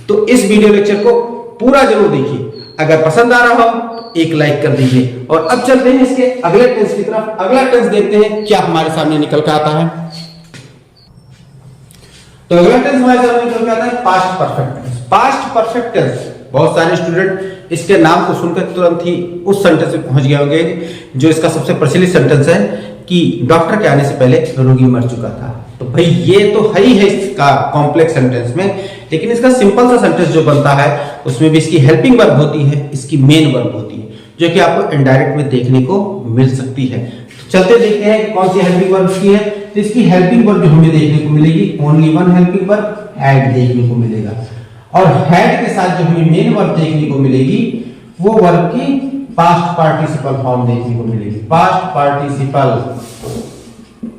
तो इस वीडियो लेक्चर को पूरा जरूर देखिए। अगर पसंद आ रहा हो तो एक लाइक कर दीजिए। और अब चलते हैं इसके अगले टेंस की तरफ। अगला टेंस देखते हैं क्या हमारे सामने निकल कर आता है। तो अगला टेंस हमारे सामने निकल कर आता है past perfect tense. Past perfect tense, बहुत सारे स्टूडेंट इसके नाम को सुनकर तुरंत ही उस सेंटेंस पे पहुंच गए होंगे जो इसका सबसे प्रचलित सेंटेंस है कि डॉक्टर के आने से पहले रोगी मर चुका था। तो भाई ये तो है ही है इसका कॉम्प्लेक्स सेंटेंस में, लेकिन इसका सिंपल सा सेंटेंस जो बनता है उसमें भी इसकी हेल्पिंग वर्ब होती है, इसकी मेन वर्ब होती है, जो कि आपको इनडायरेक्ट में देखने को मिल सकती है। तो चलते देखते हैं कि कौन सी हेल्पिंग वर्ब की है। तो इसकी हेल्पिंग वर्ब जो हमें देखने को मिलेगी, only one helping verb had देखने को मिलेगा। और हैड के साथ जो हमें मेन वर्ब देखने को मिलेगी वो वर्ब की पास्ट पार्टिसिपल फॉर्म देखने को मिलेगी। पास्ट पार्टिसिपल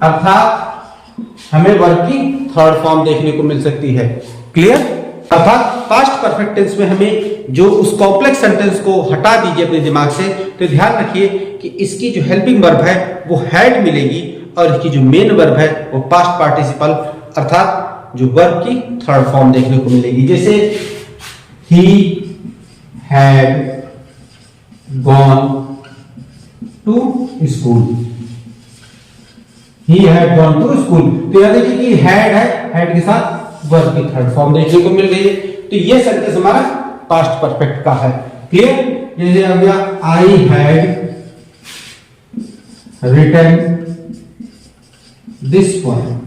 अर्थात हमें वर्ब की थर्ड फॉर्म देखने को मिल सकती है। क्लियर? अर्थात पास्ट परफेक्ट टेंस में हमें जो उस कॉम्प्लेक्स सेंटेंस को हटा दीजिए अपने दिमाग से, तो ध्यान रखिए कि इसकी जो हेल्पिंग वर्ब है वो हैड मिलेगी और इसकी जो मेन वर्ब है वो पास्ट पार्टिसिपल अर्थात जो वर्ब की थर्ड फॉर्म देखने को मिलेगी। जैसे he had gone to school. He had gone to school. तो याद रखिए कि हैड है, हैड के साथ वर्ब की थर्ड फॉर्म देखने को मिल रही है। तो ये सेंटेंस हमारा पास्ट परफेक्ट का है। क्लियर? जैसे हो गया I had written this poem.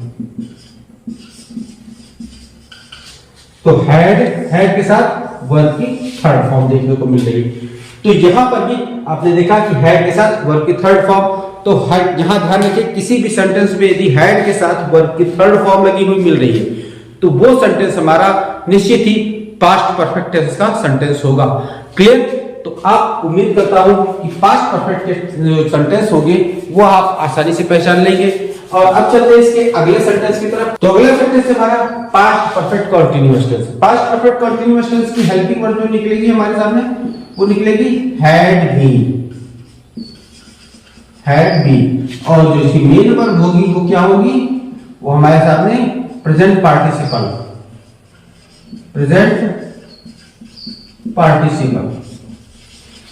तो हैड के साथ वर्ब की थर्ड फॉर्म देखने को मिल रही है। तो यहां पर भी आपने देखा कि हैड के साथ वर्ब की थर्ड फॉर्म। तो यहां ध्यान रखिए किसी भी सेंटेंस में यदि हैड के साथ वर्ब की थर्ड फॉर्म लगी हुई मिल रही है तो वो सेंटेंस हमारा निश्चित ही पास्ट परफेक्ट टेंस का सेंटेंस होगा। क्लियर? तो आप उम्मीद करता हूं कि पास्ट परफेक्ट जो सेंटेंस होंगे वो आप आसानी से पहचान लेंगे। और अब चलते हैं इसके अगले सेंटेंस की तरफ। तो अगला सेंटेंस हमारा past perfect continuous tense. Past perfect continuous tense की हेल्पिंग वर्ब जो निकलेगी हमारे सामने वो निकलेगी हैड बीन। Had been. और जो इसकी मेन वर्ब होगी वो क्या होगी? वो हमारे सामने प्रेजेंट पार्टिसिपल। प्रेजेंट पार्टिसिपल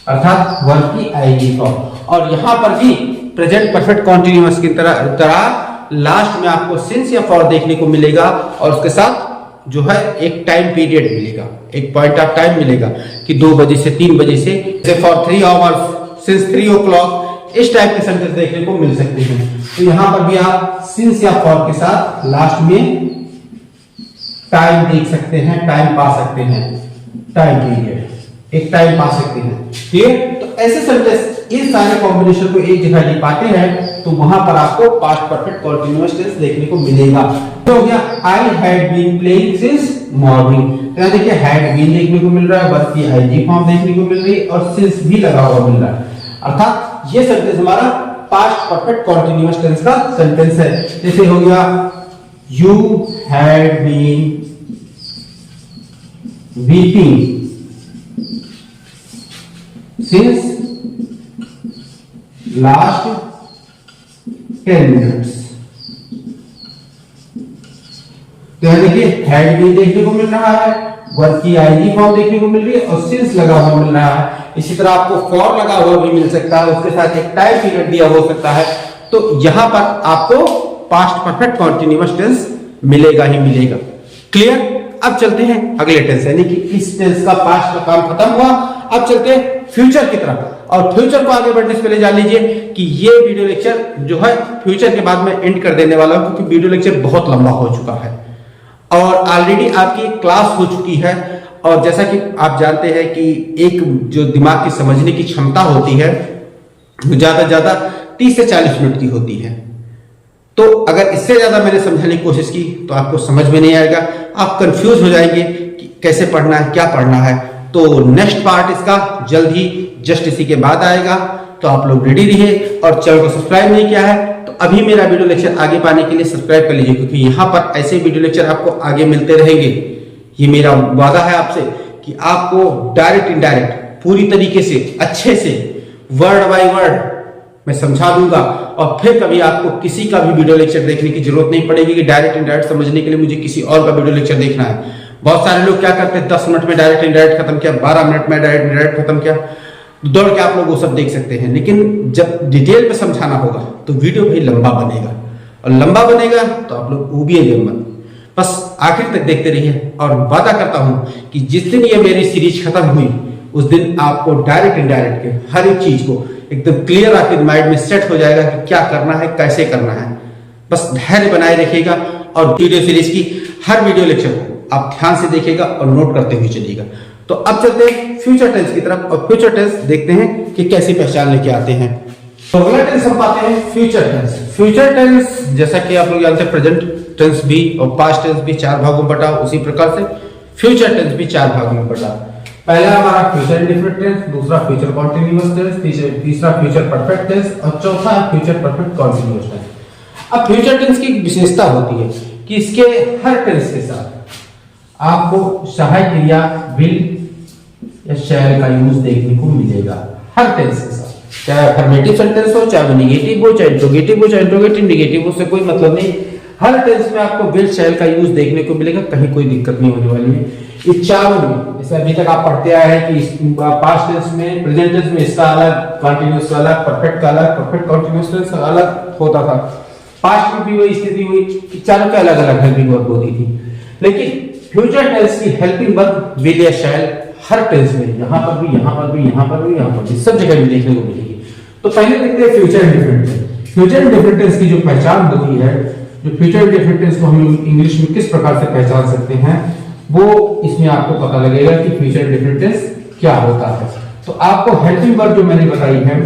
अर्थात वर्ब की आईजी फॉर्म। और यहां पर भी प्रेजेंट परफेक्ट कंटीन्यूअस की तरह लास्ट में आपको सिंस या फॉर देखने को मिलेगा और उसके साथ जो है एक टाइम पीरियड मिलेगा, एक पॉइंट ऑफ टाइम मिलेगा कि 2 बजे से 3 बजे से, जैसे फॉर 3 आवर्स, सिंस 3 o'clock, इस टाइप के सेंटेंस देखने को मिल सकते हैं। तो यहां पर भी आप सिंस या फॉर के साथ लास्ट में टाइम देख सकते हैं, टाइम पा सकते हैं, टाइम पीरियड, एक टाइम पा सकते हैं। ठीक? तो ऐसे सेंटेंस इस सारे कॉम्बिनेशन को एक जगह ले पाते हैं तो वहां पर आपको पास्ट परफेक्ट कंटीन्यूअस टेंस देखने को मिलेगा। तो हो गया I had been playing since morning. तो यहां देखिए हैड बीन देखने को मिल रहा है, वर्ब की आईजी फॉर्म देखने को मिल रही है और सिंस भी लगा हुआ मिल रहा है। अर्थात ये सेंटेंस हमारा पास्ट परफेक्ट कंटीन्यूअस टेंस का सेंटेंस है। जैसे हो गया you had been weeping since last 10 minutes। तो यहां देखिए हैड भी देखने को मिल रहा है, वर्ब की आईजी फॉर्म देखने को मिल रही है और सिंस लगा हुआ मिल रहा है। इसी तरह आपको फॉर लगा हुआ भी मिल सकता है, उसके साथ एक टाइम पीरियड दिया हो सकता है। तो यहां पर आपको पास्ट परफेक्ट कंटीन्यूअस टेंस मिलेगा ही मिलेगा। क्लियर? अब चलते हैं अगले टेंस, यानी कि इस टेंस का पास्ट का काम खत्म हुआ। अब चलते हैं फ्यूचर की तरफ। और फ्यूचर को आगे बढ़ने से पहले जान लीजिए कि ये वीडियो लेक्चर जो है फ्यूचर के बाद में एंड कर देने वाला हूं, क्योंकि वीडियो लेक्चर बहुत लंबा हो चुका है और ऑलरेडी आपकी क्लास हो चुकी है और जैसा कि आप जानते हैं कि एक जो दिमाग की समझने की क्षमता होती है वो ज्यादा से ज्यादा 30 से 40 मिनट की होती है। तो अगर इससे ज्यादा मैंने समझाने की कोशिश की तो आपको समझ में नहीं आएगा, आप कंफ्यूज हो जाएंगे कि कैसे पढ़ना है, क्या पढ़ना है। तो नेक्स्ट पार्ट इसका जल्द ही जस्ट इसी के बाद आएगा, तो आप लोग रेडी रहिए। और चैनल को सब्सक्राइब नहीं किया है तो अभी मेरा वीडियो लेक्चर आगे पाने के लिए सब्सक्राइब कर लीजिए, क्योंकि यहाँ पर ऐसे वीडियो लेक्चर आपको आगे मिलते रहेंगे। ये मेरा वादा है आपसे कि आपको डायरेक्ट इनडायरेक्ट पूरी तरीके से अच्छे से वर्ड बाय वर्ड मैं समझा दूंगा, और फिर कभी आपको किसी का भी वीडियो लेक्चर देखने की जरूरत नहीं पड़ेगी कि डायरेक्ट इनडायरेक्ट समझने के लिए मुझे किसी और का वीडियो लेक्चर देखना है। बहुत सारे लोग क्या करते हैं, 10 मिनट में डायरेक्ट इनडायरेक्ट खत्म किया, 12 मिनट में डायरेक्ट इनडायरेक्ट खत्म किया, दौड़ के आप लोग वो सब देख सकते हैं। लेकिन जब डिटेल में समझाना होगा तो वीडियो भी लंबा बनेगा, और लंबा बनेगा तो आप लोग उबिएंगे मत, बस आखिर तक देखते रहिए। और वादा करता हूं कि जिस दिन ये मेरी सीरीज खत्म हुई उस दिन आपको डायरेक्ट इनडायरेक्ट के हर एक चीज को एकदम क्लियर आपके माइंड में सेट हो जाएगा कि क्या करना है, कैसे करना है। बस धैर्य बनाए रखिएगा और वीडियो सीरीज की हर वीडियो लेक्चर को आप ध्यान से देखिएगा और नोट करते हुए चलिएगा। तो अब चलते हैं फ्यूचर टेंस की तरफ, और फ्यूचर टेंस देखते हैं कि कैसी पहचान लेके आते हैं। तो अगला टेंस हम पाते हैं फ्यूचर टेंस। फ्यूचर टेंस जैसा कि आप लोग जानते हैं प्रेजेंट टेंस भी और पास्ट टेंस भी 4 भागों में बटा, उसी प्रकार से फ्यूचर टेंस भी 4 भागों में बटा। पहला हमारा फ्यूचर इंडेफिनिट टेंस, दूसरा फ्यूचर कॉन्टिन्यूअस टेंस, तीसरा फ्यूचर परफेक्ट टेंस और चौथा फ्यूचर परफेक्ट कॉन्टिन्यूअस टेंस। अब फ्यूचर टेंस की विशेषता होती है कि इसके हर टेंस के साथ आपको सहायक क्रिया विल या शैल का यूज देखने को मिलेगा, हर टेंस के साथ, चाहे अफर्मेटिव सेंटेंस हो, चाहे नेगेटिव हो, चाहे इंट्रोगेटिव हो, चाहे इंट्रोगेटिव नेगेटिव हो, से कोई मतलब नहीं। हर टेंस में आपको विल शैल का यूज देखने को मिलेगा, कहीं कोई दिक्कत नहीं होने वाली है। इस चारों में जैसे अभी तक आप पढ़ते आए हैं कि पास्ट टेंस में, प्रेजेंट टेंस में इसका अलग, कॉन्टिन्यूअस का अलग, परफेक्ट का अलग, परफेक्ट कॉन्टिन्यूअस टेंस का अलग होता था। पास्ट में भी वही स्थिति हुई कि चारों के अलग अलग हेल्पिंग वर्ब होती थी। लेकिन फ्यूचर टेंस की हेल्पिंग वर्ब विल या शैल हर टेंस में, यहां पर भी, यहां पर भी, यहां पर भी, यहां पर भी, सब जगह भी देखने को मिलेगी। तो पहले देखते हैं future indefinite tense. Future indefinite tense की जो पहचान होती है, जो फ्यूचर इंडेफिनिट टेंस को हम इंग्लिश में किस प्रकार से पहचान सकते हैं, वो इसमें आपको पता लगेगा कि फ्यूचर इंडेफिनिट टेंस क्या होता है। तो आपको हेल्पिंग वर्ब जो मैंने बताई है,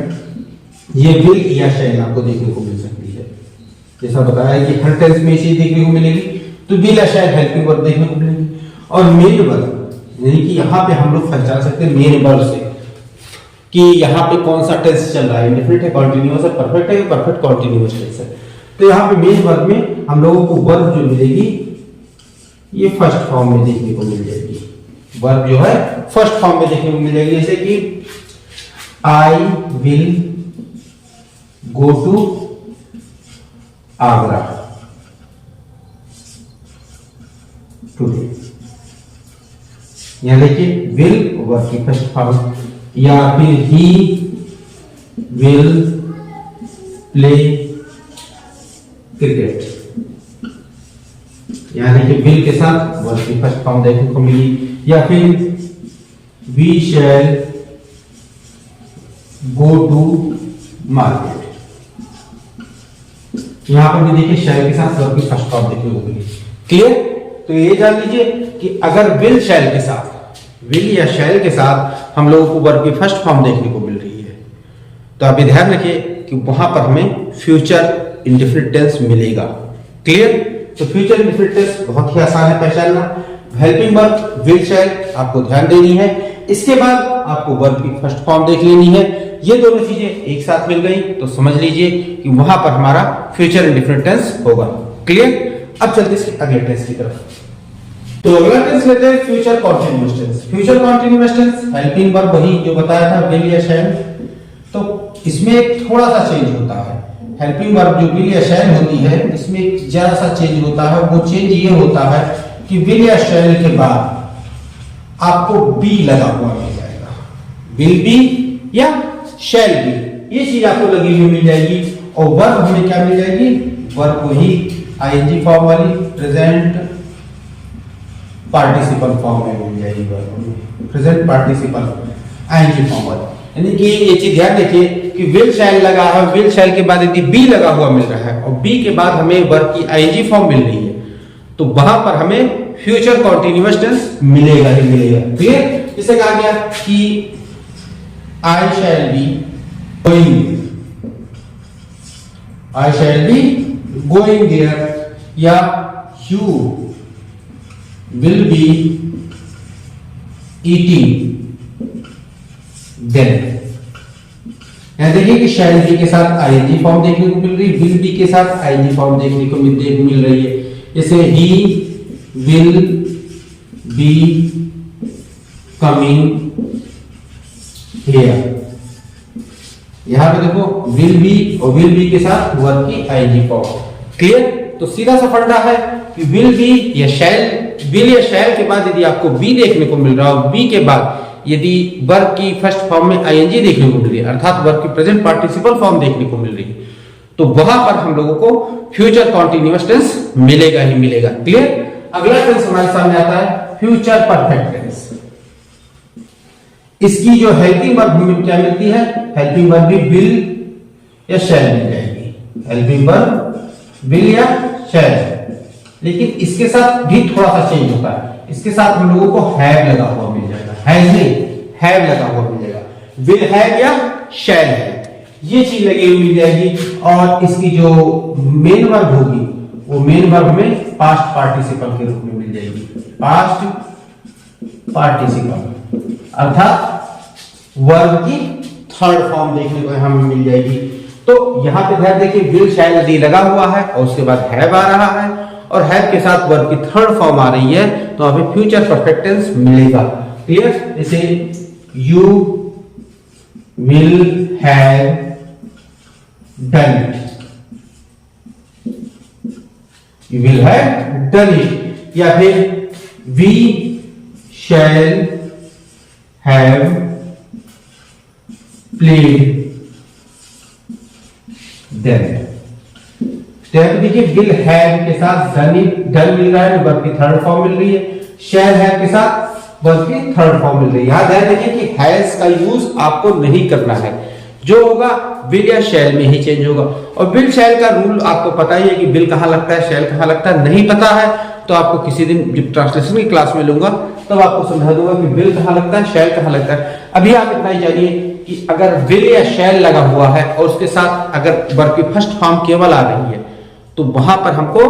ये विल या शैल आपको देखने को मिल सकती है। जैसा बताया कि हर टेंस में इसी देखने को मिलेगी, तो विल या शैल हेल्पिंग वर्ब देखने को मिलेगी। और मेन वर्ब यानी कि यहाँ पे हम लोग पहचान सकते हैं मेन वर्ब से कि यहाँ पे कौन सा टेंस चल रहा है, इंडेफिनिट है, कॉन्टिन्यूअस है, परफेक्ट है, परफेक्ट कॉन्टिन्यूअस टेंस है। तो यहाँ पे मेन वर्ब में हम लोगों को वर्ब जो मिलेगी ये फर्स्ट फॉर्म में देखने को मिल जाएगी। वर्ब जो है फर्स्ट फॉर्म में देखने को मिल जाएगी, जैसे कि I will go to Agra today. यहां देखिए विल वर्ब की फर्स्ट फॉर्म, या फिर ही विल प्ले क्रिकेट। यहां देखिए विल के साथ वर्ब की फर्स्ट फॉर्म देखने को मिली। या फिर we shall go to market. यहां पर भी देखिए शैल के साथ वर्ब की फर्स्ट फॉर्म देखने को मिली। क्लियर? तो ये जान लीजिए कि अगर विल शैल के साथ, विल या शैल के साथ हम लोगों को वर्ब की फर्स्ट फॉर्म देखने को मिल रही है, तो आप ध्यान रखिए कि वहां पर हमें फ्यूचर इंडेफिनिट टेंस मिलेगा। क्लियर? तो फ्यूचर इंडेफिनिट टेंस बहुत ही आसान है पहचानना। हेल्पिंग वर्ब विल शैल आपको ध्यान देनी है, इसके बाद आपको वर्ब की फर्स्ट फॉर्म देख लेनी है। ये दोनों चीजें एक साथ मिल गई तो समझ लीजिए कि वहां पर हमारा फ्यूचर इंडेफिनिट टेंस होगा। क्लियर? अब चलते हैं अगले टेंस की तरफ। तो अगला टेंस लेते हैं future continuous tense. Future continuous tense helping verb वही जो बताया था विल या शैल, तो इसमें थोड़ा सा चेंज होता है। हेल्पिंग वर्ब जो विल या शैल होती है, इसमें जरा सा चेंज होता है। वो चेंज ये होता है कि विल या शैल के बाद आपको बी लगा हुआ मिल जाएगा। विल बी या शैल बी, ये चीज आपको लगी हुई मिल जाएगी। और वर्ब हमें क्या मिल जाएगी? वर्ब वही आईएनजी फॉर्म वाली प्रेजेंट पार्टिसिपल फॉर्म में मिल जाएगी। Verb present participle ING form वाली, यानी कि ये चीज ध्यान रखिए कि विल शैल लगा है, विल शैल के बाद यदि बी लगा हुआ मिल रहा है और बी के बाद हमें वर्ब की आईएनजी फॉर्म मिल रही है, तो वहां पर हमें फ्यूचर कॉन्टिन्यूअस टेंस मिलेगा ही मिलेगा। क्लियर? जैसे कहा गया कि I shall be going, I shall be going there, या you will be eating then. यहां देखिए कि शैल बी के साथ आईएनजी फॉर्म देखने को मिल रही है, विल बी के साथ आईएनजी फॉर्म देखने को मिल रही है। जैसे he will be coming here, यहां पे देखो विल बी और विल बी के साथ वर्ब की आईएनजी फॉर्म। क्लियर? तो सीधा सा फंडा है कि विल बी या शैल, विल या शैल के बाद यदि आपको बी देखने को मिल रहा हो, बी के बाद यदि वर्ब की फर्स्ट फॉर्म में आईएनजी देखने को मिल रही है, अर्थात वर्ब की प्रेजेंट पार्टिसिपल फॉर्म देखने को मिल रही है, तो वहां पर हम लोगों को फ्यूचर कॉन्टिन्यूअस टेंस मिलेगा ही मिलेगा। क्लियर? अगला टेंस हमारे सामने आता है फ्यूचर परफेक्ट टेंस। इसकी जो हेल्पिंग वर्ब हमें क्या मिलती है? हेल्पिंग वर्ब भी विल या शैल मिल जाएगी। हेल्पिंग वर्ब विल या शैल, लेकिन इसके साथ भी थोड़ा सा चेंज होता है। इसके साथ हम लोगों को हैव लगा हुआ मिल जाएगा, हैज नहीं, हैव लगा हुआ मिल जाएगा। विल हैव या शैल है, ये चीज लगी हुई मिल जाएगी। और इसकी जो मेन वर्ब होगी वो मेन वर्ब में पास्ट पार्टिसिपल के रूप में मिल जाएगी। पास्ट पार्टिसिपल अर्थात वर्ब की थर्ड फॉर्म देखने को हमें मिल जाएगी। तो यहां पे ध्यान देखिए, विल शैल यदि लगा हुआ है और उसके बाद हैव आ रहा है और हैव के साथ वर्ब की थर्ड फॉर्म आ रही है, तो हमें फ्यूचर परफेक्ट टेंस मिलेगा। क्लियर? जैसे you will have done it, you will have done it, या फिर we shall have played then. देखिए विल हैव के साथ डन इट, डन मिल रहा है, वर्ब की थर्ड फॉर्म मिल रही है। शैल हैव के साथ वर्ब की थर्ड फॉर्म मिल रही है। यहां ध्यान देखिए कि हैज का यूज आपको नहीं करना है, जो होगा विल या शैल में ही चेंज होगा। और विल शैल का रूल आपको पता ही है कि विल कहां लगता है, शैल कहां लगता है। नहीं पता है तो आपको किसी दिन जब ट्रांसलेशन की क्लास में लूंगा तब आपको समझा दूंगा कि विल कहां लगता है, शैल कहां लगता है। अभी आप इतना ही जानिए कि अगर विल या शैल लगा हुआ है और उसके साथ अगर वर्ब की फर्स्ट फॉर्म केवल आ रही है, तो वहां पर हमको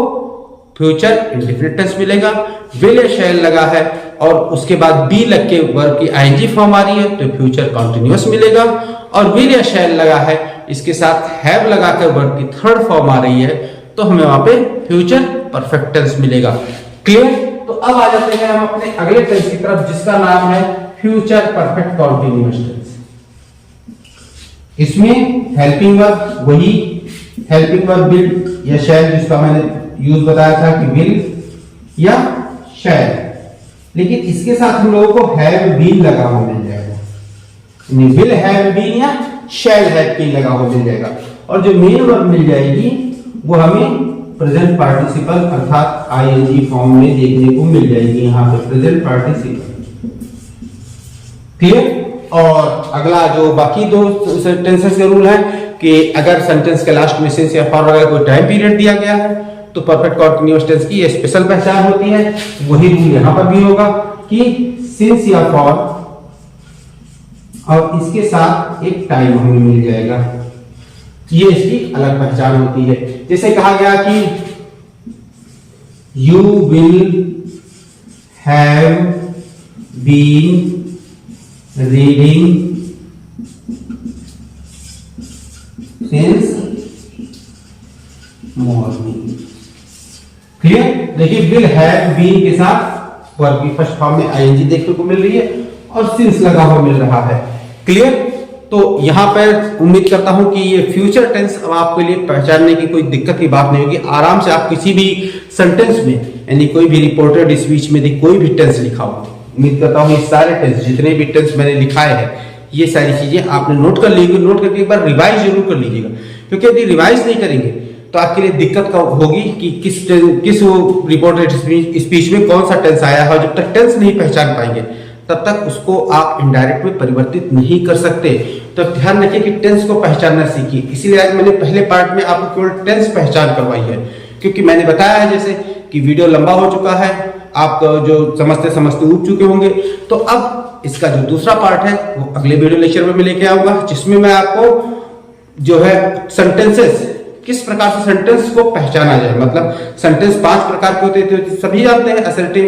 फ्यूचर इंडेफिनिट टेंस मिलेगा। विल या शैल लगा है और उसके बाद बी लग के वर्ब की आईएनजी फॉर्म आ रही है, तो फ्यूचर कंटीन्यूअस मिलेगा। और विल या शैल लगा है, इसके साथ हैव लगाकर वर्ब की थर्ड फॉर्म आ रही है, तो हमें वहां पे फ्यूचर परफेक्ट टेंस मिलेगा। क्लियर? तो अब आ जाते हैं हम अपने अगले टेंस की तरफ, जिसका नाम है फ्यूचर परफेक्ट कंटीन्यूअस टेंस। इसमें हेल्पिंग वर्ब वही हेल्पिंग वर्ब विल या शैल, जिसका मैंने यूज बताया था कि विल या शैल, लेकिन इसके साथ हम लोगों को हैव बीन लगा हुआ मिल जाएगा। विल हैव बीन या शैल हैव बीन लगा हुआ मिल जाएगा। और जो मेन वर्ब मिल जाएगी वो हमें प्रेजेंट पार्टिसिपल अर्थात आईएनजी फॉर्म में देखने को मिल जाएगी। यहां पे प्रेजेंट पार्टिसिपल। क्लियर? और अगला जो बाकी दो सेंटेंसेस का रूल है कि अगर सेंटेंस के लास्ट में सिंस या फॉर वगैरह कोई टाइम पीरियड दिया गया है तो परफेक्ट कंटीन्यूअस टेंस की स्पेशल पहचान होती है। वही रूल यहां पर भी होगा कि सिंस या फॉर और इसके साथ एक टाइम हमें मिल जाएगा, ये इसकी अलग पहचान होती है। जैसे कहा गया कि you will have been reading since morning. Clear? देखिए विल हैव बीन के साथ वर्ब की फर्स्ट फॉर्म में आईएनजी देखने को मिल रही है और सिंस लगा हुआ मिल रहा है। क्लियर? तो यहां पर उम्मीद करता हूं कि ये फ्यूचर टेंस अब आपके लिए पहचानने की कोई दिक्कत की बात नहीं होगी। आराम से आप किसी भी सेंटेंस में, यानी कोई भी रिपोर्टेड स्पीच में कोई भी टेंस लिखा हो, उम्मीद करता हूं ये सारे टेंस, जितने भी टेंस मैंने लिखाए हैं, ये सारी चीजें आपने नोट कर ली। नोट करके एक बार रिवाइज जरूर कर लीजिएगा, क्योंकि यदि रिवाइज नहीं करेंगे तो आपके लिए दिक्कत होगी कि किस रिपोर्टेड स्पीच में कौन सा टेंस आया है। जब तक टेंस नहीं पहचान पाएंगे तब तक उसको आप इनडायरेक्ट में परिवर्तित नहीं कर सकते। तो ध्यान रखिए कि टेंस को पहचानना सीखिए। इसीलिए आज मैंने पहले पार्ट में आपको केवल टेंस पहचान करवाई है, क्योंकि मैंने बताया है जैसे कि वीडियो लंबा हो चुका है, आप जो समझते समझते ऊब चुके होंगे। तो अब इसका जो दूसरा पार्ट है वो अगले वीडियो लेक्चर में मैं लेके आऊंगा, जिसमें मैं आपको जो है सेंटेंसेस, किस प्रकार से सेंटेंस को पहचाना जाए। मतलब सेंटेंस 5 प्रकार के होते हैं, सभी जानते हैं, असर्टिव,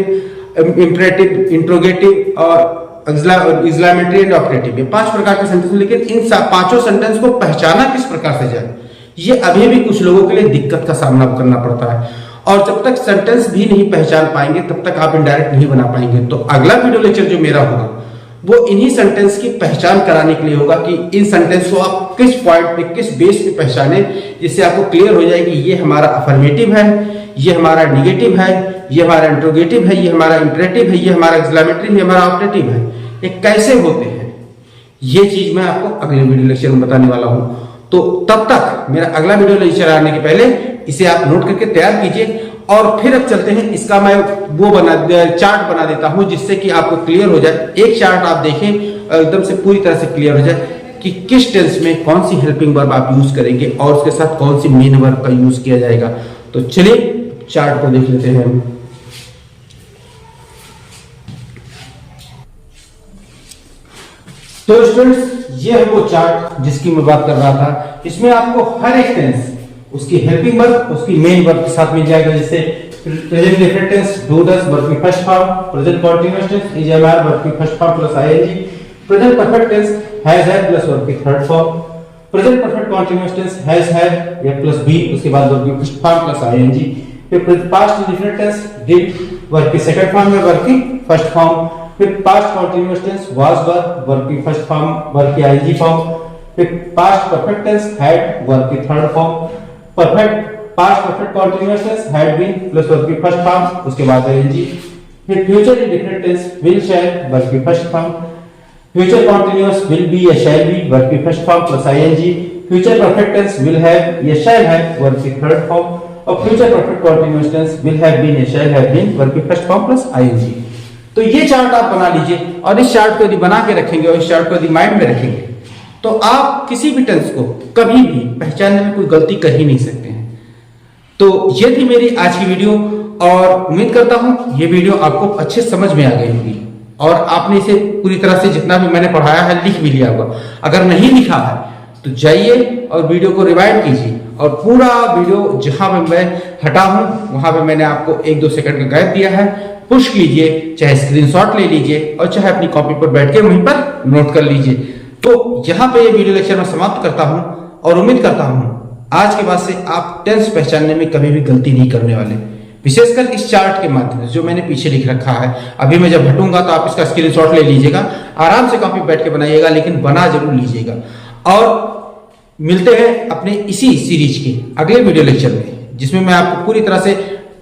इंपरेटिव, इंट्रोगेटिव और एक्सक्लेमेटरी एंड ऑपरेटिव। ये 5 प्रकार के सेंटेंस, लेकिन इन पांचों सेंटेंस को पहचाना किस प्रकार से जाए, ये अभी भी कुछ लोगों के लिए दिक्कत का सामना करना पड़ता है। और जब तक सेंटेंस भी नहीं पहचान पाएंगे तब तक आप इनडायरेक्ट नहीं बना पाएंगे। तो अगला वीडियो लेक्चर जो मेरा होगा वो इन्हीं सेंटेंस की पहचान कराने के लिए होगा कि इन सेंटेंस को आप किस पॉइंट पे, किस बेस पे पहचाने, जिससे आपको क्लियर हो जाए कि ये हमारा अफर्मेटिव है, ये हमारा निगेटिव है, ये हमारा इंट्रोगेटिव है, ये हमारा इंपरेटिव है, ये हमारा एक्सक्लेमेटरी है, हमारा ऑपरेटिव है। ये कैसे होते हैं, ये चीज मैं आपको अगले वीडियो लेक्चर में बताने वाला हूं। तो तब तक मेरा अगला वीडियो लेक्चर आने के पहले इसे आप नोट करके तैयार कीजिए। और फिर अब चलते हैं, इसका मैं वो चार्ट बना देता हूं, जिससे कि आपको क्लियर हो जाए। एक चार्ट आप देखें एकदम से पूरी तरह से क्लियर हो जाए कि किस टेंस में कौन सी हेल्पिंग वर्ब आप यूज करेंगे और उसके साथ कौन सी मेन वर्ब का यूज किया जाएगा। तो चलिए चार्ट को देख लेते हैं। तो स्टूडेंट्स, ये है वो चार्ट जिसकी मैं बात कर रहा था। इसमें आपको हर एक टेंस, उसकी हेल्पिंग वर्ब, उसकी मेन वर्ब के साथ मिल जाएगा। जैसे present definite tense do does verb की first form, present continuous tense is am are verb की first form plus ING, present perfect tense has had plus verb की third form, present perfect continuous tense has had या plus be उसके बाद verb की first form plus ING, फिर past indefinite tense did verb की second form में verb की first form, फिर past continuous tense was verb की फर्स्ट फॉर्म वर्ब की आईएनजी फॉर्म, फिर past perfect tense had verb की third form, past perfect continuous tense had been plus verb की first form उसके बाद आईएनजी, फिर future indefinite tense will shall verb की first form, future continuous will be या shall be verb की first form plus ING, future perfect tense will have या shall have verb की third form और future perfect continuous tense will have been या shall have been verb की first form plus ING. तो ये chart आप बना लीजिए, और इस चार्ट को यदि बना के रखेंगे और इस चार्ट को यदि माइंड में रखेंगे तो आप किसी भी टेंस को कभी भी पहचानने में कोई गलती कर ही नहीं सकते हैं। तो ये थी मेरी आज की वीडियो, और उम्मीद करता हूं ये वीडियो आपको अच्छे समझ में आ गई होगी और आपने इसे पूरी तरह से जितना भी मैंने पढ़ाया है लिख भी लिया होगा। अगर नहीं लिखा है तो जाइए और वीडियो को रिवाइंड कीजिए, और पूरा वीडियो जहां पे मैं हटा हूं वहां पे मैंने आपको 1-2 सेकंड का गैप दिया है, पुश कीजिए, चाहे स्क्रीनशॉट ले लीजिए और चाहे अपनी कॉपी पर बैठ के वहीं पर नोट कर लीजिए। तो यहाँ पे ये वीडियो लेक्चर मैं समाप्त करता हूँ और उम्मीद करता हूँ आज के बाद से आप टेंस पहचानने में कभी भी गलती नहीं करने वाले, विशेषकर इस चार्ट के माध्यम से जो मैंने पीछे लिख रखा है। अभी मैं जब हटूंगा तो आप इसका स्क्रीनशॉट ले लीजिएगा, आराम से कॉपी बैठ के बनाइएगा, लेकिन बना जरूर लीजिएगा। और मिलते हैं अपने इसी सीरीज के अगले वीडियो लेक्चर में, जिसमें मैं आपको पूरी तरह से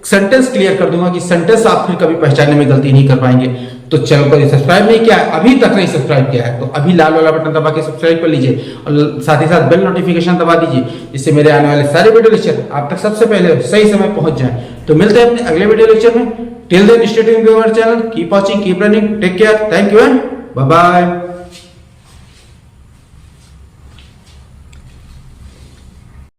सेंटेंस क्लियर कर दूंगा कि सेंटेंस आप फिर कभी पहचानने में गलती नहीं कर पाएंगे। तो चैनल को सब्सक्राइब नहीं किया है, अभी तक नहीं सब्सक्राइब किया है, तो अभी लाल वाला बटन दबा के सब्सक्राइब कर लीजिए और साथ ही साथ बेल नोटिफिकेशन दबा दीजिए, जिससे मेरे आने वाले सारे वीडियो लेक्चर आप तक सबसे पहले सही समय पहुंच जाए। तो मिलते हैं अपने अगले वीडियो लेक्चर में। Till then stay tuned to our channel, keep watching, keep running, take care, thank you and bye bye.